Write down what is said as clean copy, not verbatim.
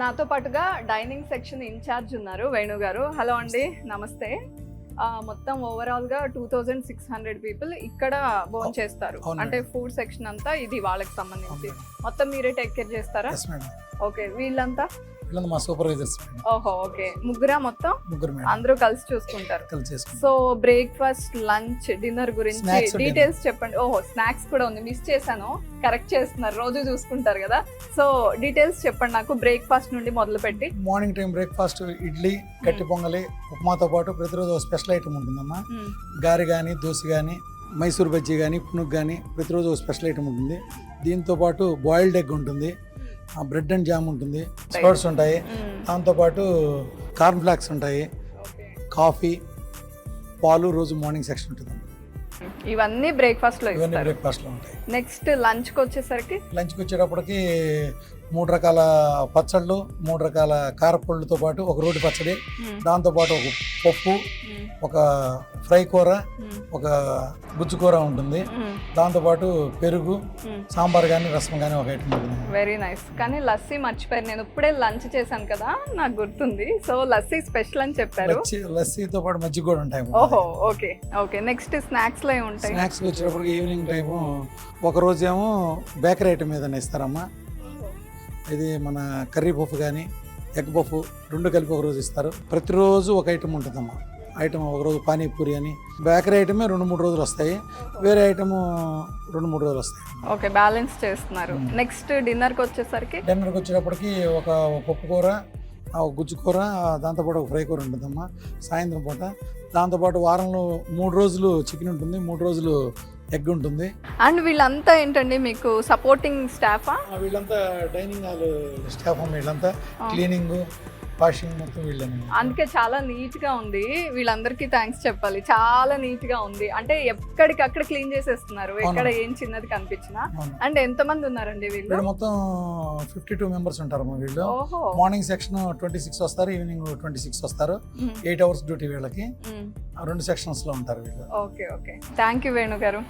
నాతో పాటుగా dining section incharge ఉన్నారు వేణు గారు. హలో అండి, నమస్తే. మొత్తం ఓవరాల్ గా 2600 పీపుల్ ఇక్కడ భోజనం చేస్తారు. అంటే ఫుడ్ సెక్షన్ అంతా ఇది వాళ్ళకి సంబంధించి. మొత్తం మీరే టేక్ కేర్ చేస్తారా? ఓకే, వీళ్ళంతా మా సూపర్వైజర్స్. ఓహో, ఓకే. ముగ్గురా మొత్తం? ముగ్గురు అందరూ కలిసి చూసుకుంటారు. సో బ్రేక్ఫాస్ట్, లంచ్, డిన్నర్ గురించి డీటెయిల్స్ చెప్పండి. ఓహో, స్నాక్స్ కూడా ఉంది, మిస్ చేశాను. కరెక్ట్ చేస్తున్నారు, రోజు చూసుకుంటారు కదా. సో డీటెయిల్స్ చెప్పండి నాకు, బ్రేక్ఫాస్ట్ నుండి మొదలు పెట్టి. మార్నింగ్ టైం బ్రేక్ఫాస్ట్ ఇడ్లీ, గట్టి పొంగలి, ఉప్మాతో పాటు ప్రతిరోజు స్పెషల్ ఐటమ్ ఉంటుందమ్మా. గారి కానీ, దోశ కానీ, మైసూర్ బజ్జీ కానీ, పునుగు కానీ ప్రతిరోజు స్పెషల్ ఐటమ్ ఉంటుంది. దీంతో పాటు బాయిల్డ్ ఎగ్ ఉంటుంది, బ్రెడ్ అండ్ జామ్ ఉంటుంది, స్పర్ట్స్ ఉంటాయి, దాంతోపాటు కార్న్ ఫ్లాక్స్ ఉంటాయి, కాఫీ, పాలు రోజు మార్నింగ్ సెక్షన్ ఉంటుంది. ఇవన్నీ బ్రేక్ఫాస్ట్ లో ఉంటాయి. నెక్స్ట్ లంచ్ కి వచ్చేసరికి, లంచ్కి వచ్చేటప్పటికి 3 రకాల పచ్చళ్ళు, 3 రకాల కారపళ్ళతో పాటు ఒక రోటి పచ్చడి, దాంతోపాటు ఒక పప్పు, ఒక ఫ్రై కూర, ఒక గుజ్జు కూర ఉంటుంది, దాంతోపాటు పెరుగు, సాంబార్ కానీ, రసం కానీ ఒక ఐటమ్ ఉంటుంది. Very nice. కానీ లస్సీ మర్చిపోయారు, నేను ఇప్పుడే లంచ్ చేశాను కదా, నాకు గుర్తుంది. సో లస్సీ స్పెషల్ అని చెప్పారు. లస్సీతో పాటు మజ్జిగ కూడా ఉంటాయి. ఓహో, ఓకే ఓకే. నెక్స్ట్ స్నాక్స్ లో ఉంటాయి. స్నాక్స్ వచ్చేటప్పటికి ఈవినింగ్ టైము ఒక రోజేమో బేకరీ ఐటమ్ ఏదైనా ఇస్తారమ్మా. ఇది మన కర్రీ పఫ్ కానీ, ఎగ్ పఫ్ రెండు కలిపి ఒక రోజు ఇస్తారు. ప్రతిరోజు ఒక ఐటమ్ ఉంటుందమ్మా. ఐటమ్ ఒకరోజు పానీపూరి అని, బేకరీ ఐటమే 2-3 రోజులు వస్తాయి, వేరే ఐటమ్ 2-3 రోజులు వస్తాయి. ఓకే, బ్యాలెన్స్ చేస్తున్నారు. నెక్స్ట్ డిన్నర్కి వచ్చేసరికి, డిన్నర్కి వచ్చేటప్పటికి ఒక పప్పు కూర, ఒక గుజ్జు కూర, దాంతోపాటు ఒక ఫ్రై కూర ఉంటుందమ్మా సాయంత్రం పూట. దాంతోపాటు వారంలో 3 రోజులు చికెన్ ఉంటుంది, 3 రోజులు ఎగ్ ఉంటుంది. అండ్ వీళ్ళంతా ఏంటండి మీకు సపోర్టింగ్ స్టాఫా? వీళ్ళంతా డైనింగ్ హాల్ స్టాఫ్ అమ్మ. వీళ్ళంతా క్లీనింగ్, వాషింగ్ మొత్తం వీళ్ళని. అందుకే చాలా నీట్ గా ఉంది. వీళ్ళందరికీ థ్యాంక్స్ చెప్పాలి, చాలా నీట్ గా ఉంది. అంటే ఎక్కడికక్కడ క్లీన్ చేసేస్తున్నారు, ఎక్కడ ఏం చిన్నది కనిపించినా. అండ్ ఎంత మంది ఉన్నారండి వీళ్ళు? మొత్తం 52 మెంబర్స్ ఉంటారు వీళ్ళు. మార్నింగ్ సెక్షన్ 26 వస్తారు, ఈవినింగ్ 26 వస్తారు. 8 hours డ్యూటీ వీళ్ళకి. 2 సెక్షన్స్ లో ఉంటారు వీళ్ళు. Okay okay, thank you Venu గారు.